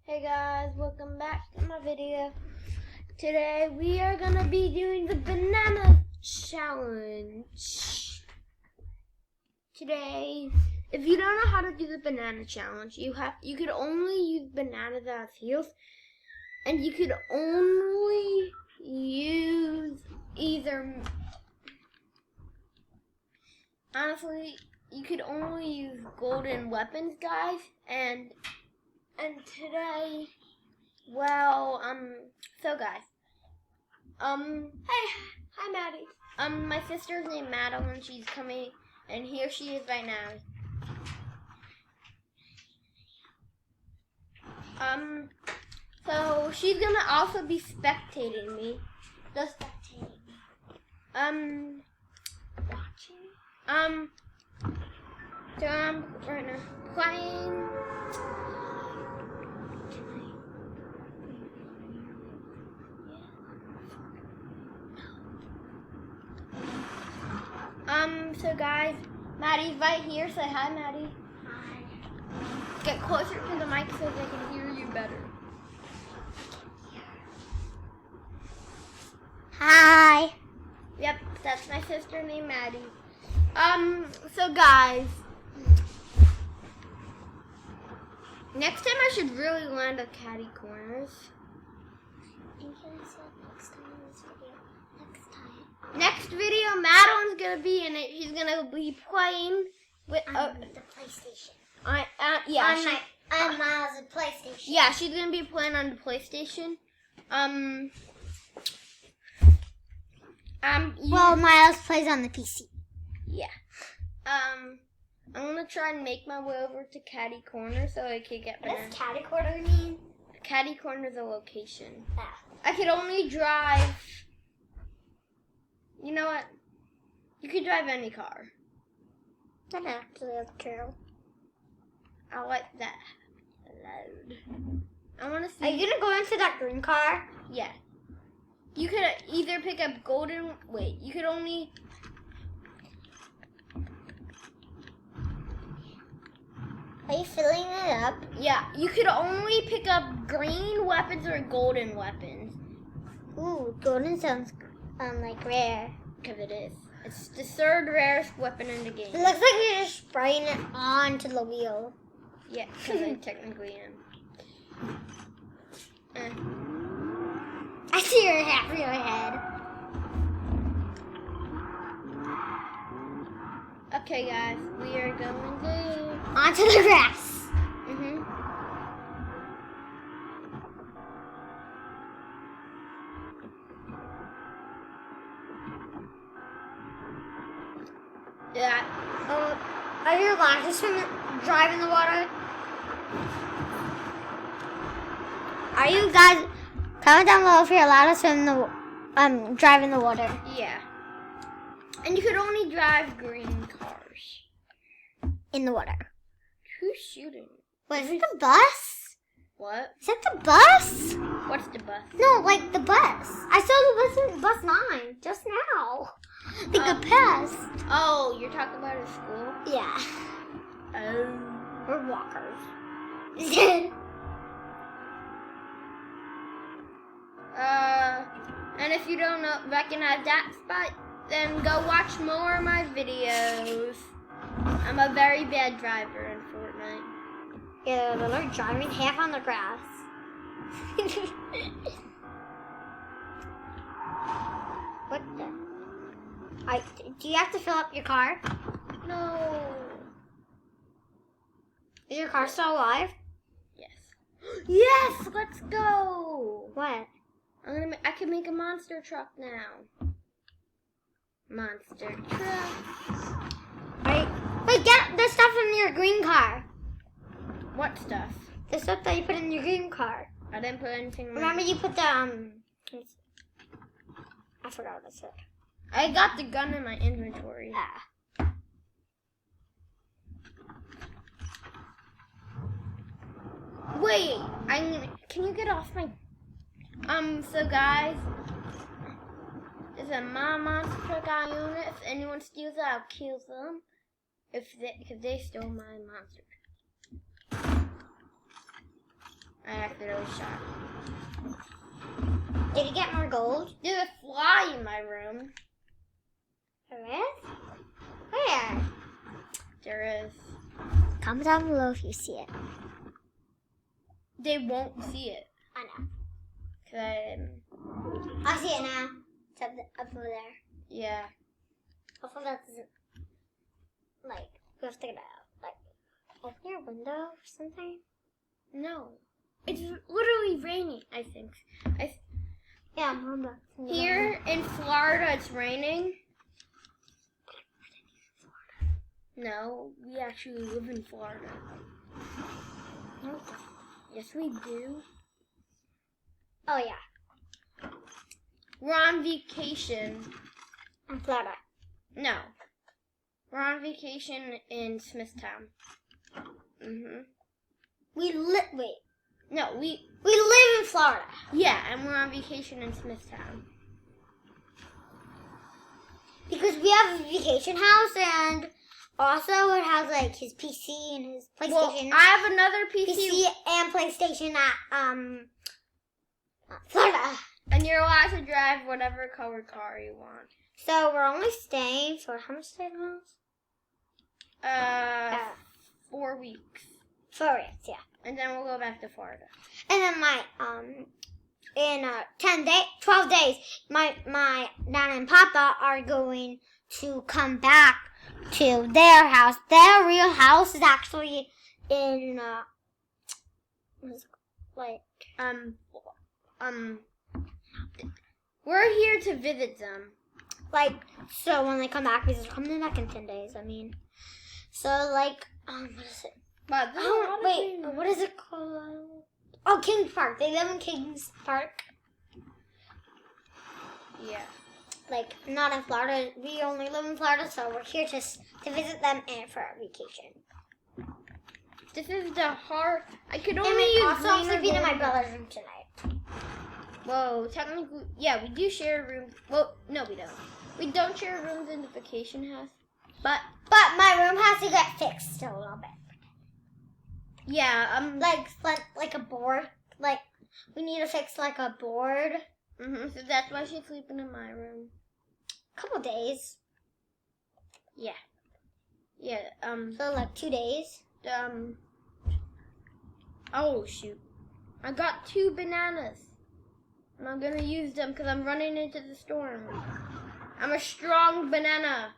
Hey guys, welcome back to my video. Today we are gonna be doing the banana challenge. Today, if you don't know how to do the banana challenge, you could only use bananas as heels, and you could only use you could only use golden weapons, guys, and today, so guys, hi Maddie. My sister's named Madeline. She's coming, and here she is right now. So she's gonna also be spectating me. Just spectating me. Watching. So I'm right now playing. So guys, Maddie's right here. Say hi, Maddie. Hi. Get closer to the mic so they can hear you better. Hi. Yep, that's my sister named Maddie. So guys, next time I should really land at catty corners. And can I say next time in this video? Next time. Next video, Madeline's gonna be in it. She's gonna be playing with the PlayStation. On Miles' PlayStation. Yeah, she's gonna be playing on the PlayStation. Well, Miles plays on the PC. Yeah. I'm gonna try and make my way over to catty corner so I can get. What does catty corner mean? Catty corner is a location. Ah. I could only drive. You know what? You could drive any car. That actually is true. I like that. Loud. I want to see. Are you gonna go into that green car? Yeah. You could either pick up golden. Wait. You could only. Are you filling it up? Yeah. You could only pick up green weapons or golden weapons. Ooh, golden sounds like rare. Because it is. It's the third rarest weapon in the game. It looks like you're just spraying it onto the wheel. Yeah, because I technically am. I see your half of your head. Okay, guys, we are going to onto the grass. Yeah. Are you allowed to drive in the water? Are you guys, comment down below if you're allowed to drive in the water. Yeah. And you could only drive green cars. In the water. Who's shooting? Wait, is it the bus? What? Is that the bus? What's the bus? No, like the bus. I saw the bus in bus 9 just now. They got passed. Oh, you're talking about a school? Yeah. Oh. We're walkers. And if you don't recognize that spot, then go watch more of my videos. I'm a very bad driver in Fortnite. Yeah, they're driving half on the grass. What the? Do you have to fill up your car? No. Is your car still alive? Yes. Yes, let's go. What? I can make a monster truck now. Monster truck. Wait, get the stuff in your green car. What stuff? The stuff that you put in your green car. I didn't put anything in Remember you put the, I forgot what I said. I got the gun in my inventory. Ah. Wait, can you get off my... So guys, it's a monster truck I own it. If anyone steals it, I'll kill them. Because they stole my monster truck. I throw shot. Did you get more gold? There's a fly in my room. There is? Where? There is. Comment down below if you see it. They won't see it. I know. I see it now. It's up over there. Yeah. Hopefully that doesn't, like, we have to get out. Like, open your window or something? No. It's literally raining, I think. Yeah, Mama. Here in Florida, it's raining. No, we actually live in Florida. No. Yes, we do. Oh, yeah. We're on vacation. In Florida. No. We're on vacation in Smithtown. Mm-hmm. Wait. No, We live in Florida. Yeah, and we're on vacation in Smithtown. Because we have a vacation house and also it has like his PC and his PlayStation. Well, I have another PC and PlayStation at Florida. And you're allowed to drive whatever color car you want. So we're only staying for how much time? 4 weeks. 4 weeks, yeah. And then we'll go back to Florida. And then in 12 days, my Nana and Papa are going to come back to their house. Their real house is actually in we're here to visit them. So when they come back, because they're coming back in 10 days, I mean. So what is it? But What is it called? Oh, Kings Park. They live in Kings Park. Yeah. Not in Florida. We only live in Florida, so we're here to visit them and for our vacation. This is the heart. I could And only we use also green or sleeping in my gold. brother's room tonight. Whoa, technically, yeah, we do share rooms. Well, no, we don't. We don't share rooms in the vacation house. But my room has to get fixed a little bit. yeah, Like a board. We need to fix a board. So that's why she's sleeping in my room. Couple days. Yeah. Yeah. So 2 days. Oh shoot! I got 2 bananas. I'm not gonna use them because I'm running into the storm. I'm a strong banana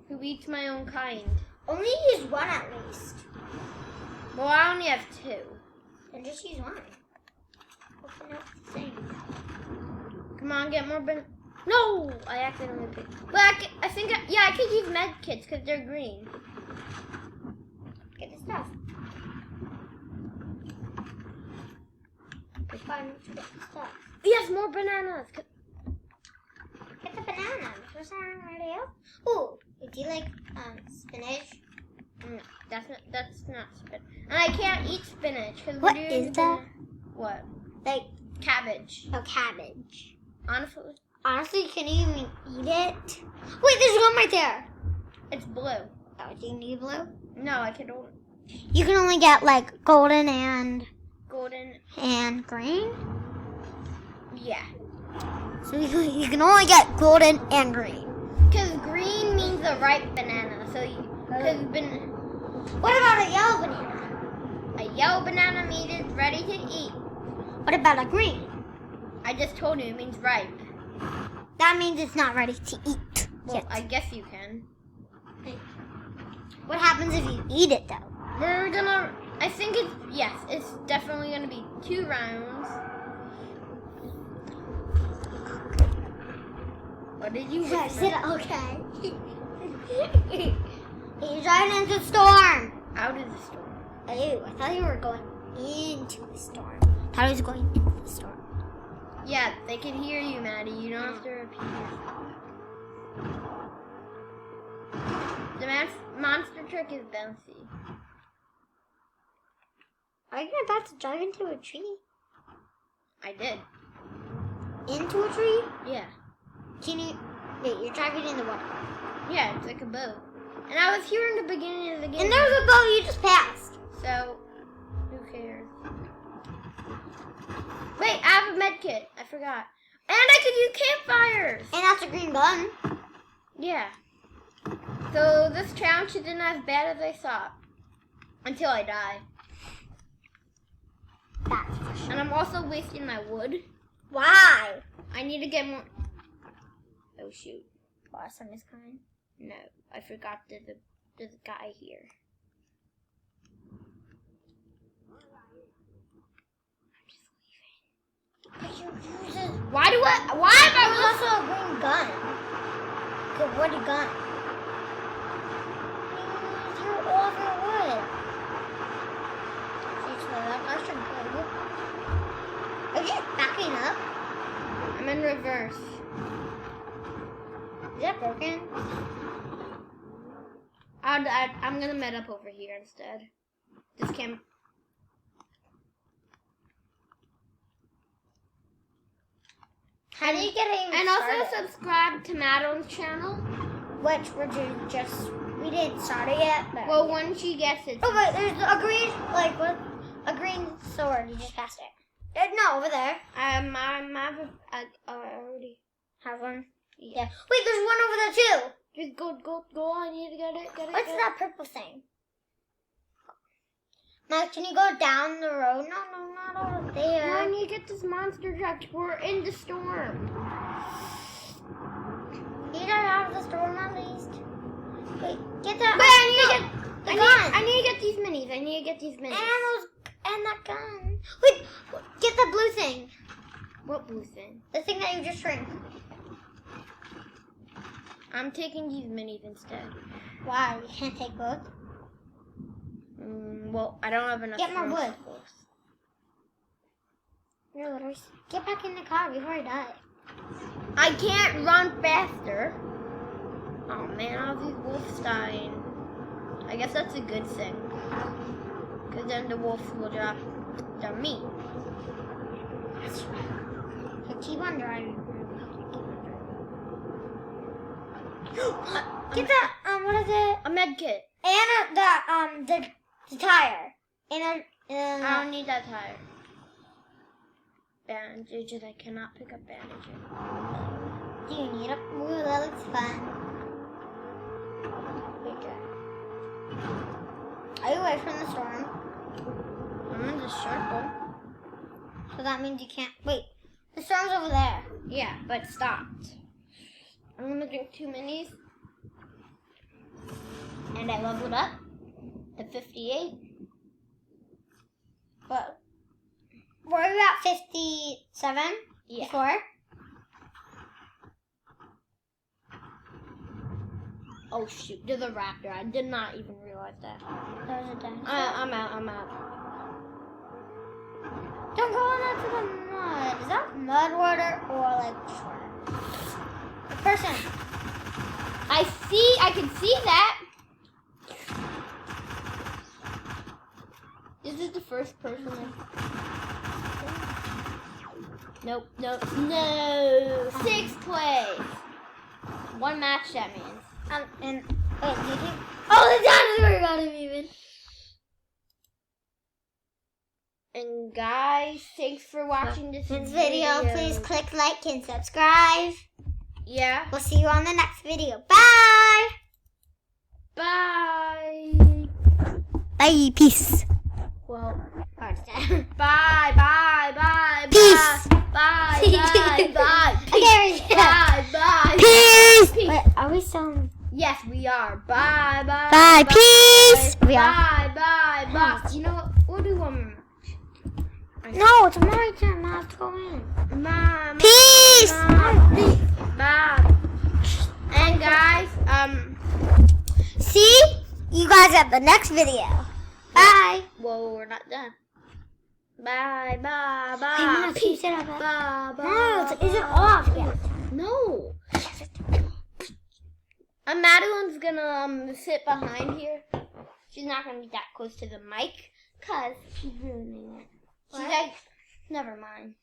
who eats my own kind. Only use one at least. Well, I only have 2. Then just use one. Open up the thing. Come on, get more bananas. No, I accidentally picked. But I think I could use med kits because they're green. Get the stuff. Get the stuff. Yes, more bananas. Get the bananas. Was that already out? Ooh, do you like spinach? No, that's not spinach. And I can't eat spinach because What is that? What? Cabbage. Oh, cabbage. Honestly, Can you even eat it? Wait, there's one right there. it's blue. Oh, do you need blue? No, I can only You can only get golden and green. Yeah. So you can only get golden and green. Because green means a ripe banana. So What about a yellow banana? a yellow banana means it's ready to eat. What about a green? I just told you it means ripe. That means it's not ready to eat. Well, yet. I guess you can. What happens if you eat it though? I think it's definitely gonna be 2 rounds. What did you I whisper? said okay. He's driving into the storm. Out of the storm. Ew, I thought you were going into the storm. I thought he was going into the storm. Yeah, they can hear you, Maddie. You don't have to repeat yourself. The monster truck is bouncy. Are you about to drive into a tree? I did. Into a tree? Yeah. Wait, you're driving in the water. Yeah, it's like a boat. And I was here in the beginning of the game. And there's a boat you just passed. So, who cares? Wait, I have a med kit. I forgot. And I could use campfires. And that's a green gun. Yeah. So this challenge isn't as bad as I thought. Until I die. That's for sure. And I'm also wasting my wood. Why? I need to get more. Oh shoot. Awesome is coming. No, I forgot there's a guy here. But you use it. Why have There was I also a green gun. Good woody gun. You threw all of your wood. See, so that I should go. Are you just backing up? I'm in reverse. Is that broken? I'm gonna med up over here instead. This camp. How do you get it even And also started? subscribe to Madeline's channel. Which we didn't start it yet. But Well, when she gets it. oh, but there's a green, like what? A green sword. You just passed it. No, over there. I already Have one. Yeah. Wait, there's one over there too. Just go. I need to get it. What's that purple thing? Mike, can you go down the road? No, not over there. No, I need to get this monster truck. We're in the storm. You got out of the storm at least. Wait, get that. Wait, I need to get the gun. I need to get these minis. And that gun. Wait, get the blue thing. What blue thing? The thing that you just drank. I'm taking these minis instead. Why? You can't take both? Well, I don't have enough. Get more room, wood. of course. You're literally... Get back in the car before I die. I can't run faster. Oh man, all these wolves dying. I guess that's a good thing. Because then the wolves will drop their meat. That's right. So keep on driving. Get that, what is it? A med kit. And the tire. And I don't need that tire. Bandages. I cannot pick up bandages. do you need a... Ooh, that looks fun. Wait, are you away from the storm? I'm in the circle. So that means you can't... Wait, the storm's over there. Yeah, but stopped. I'm gonna drink 2 minis. And I leveled up to 58. But were you at 57 Yeah. before? Oh shoot, there's a raptor. I did not even realize that. There was a dinosaur. I'm out. Don't go into the mud. Is that mud water or like water? A person. I can see that. This is the first person. Nope. No. 6th place. 1 match, that means. And wait, did you? Oh, the dinosaur got him even. And guys, thanks for watching this video. Please click like and subscribe. Yeah. We'll see you on the next video. Bye. Bye. Bye. Peace. Well, Bye. bye. Peace. Bye. Okay, Bye. Peace. Peace. Wait, are we still? Yes, we are. Bye. Bye. Peace. We are. Bye. You know what? We'll do one more. No, it's my turn. I have to go in. Mom. Peace. Bye. And guys, See you guys at the next video. Bye. well, we're not done. Bye. Hey, Mom, can you sit up? Bye. No, is it off yet? No. Madeline's gonna sit behind here. She's not gonna be that close to the mic, cause she's ruining it. She's like, never mind.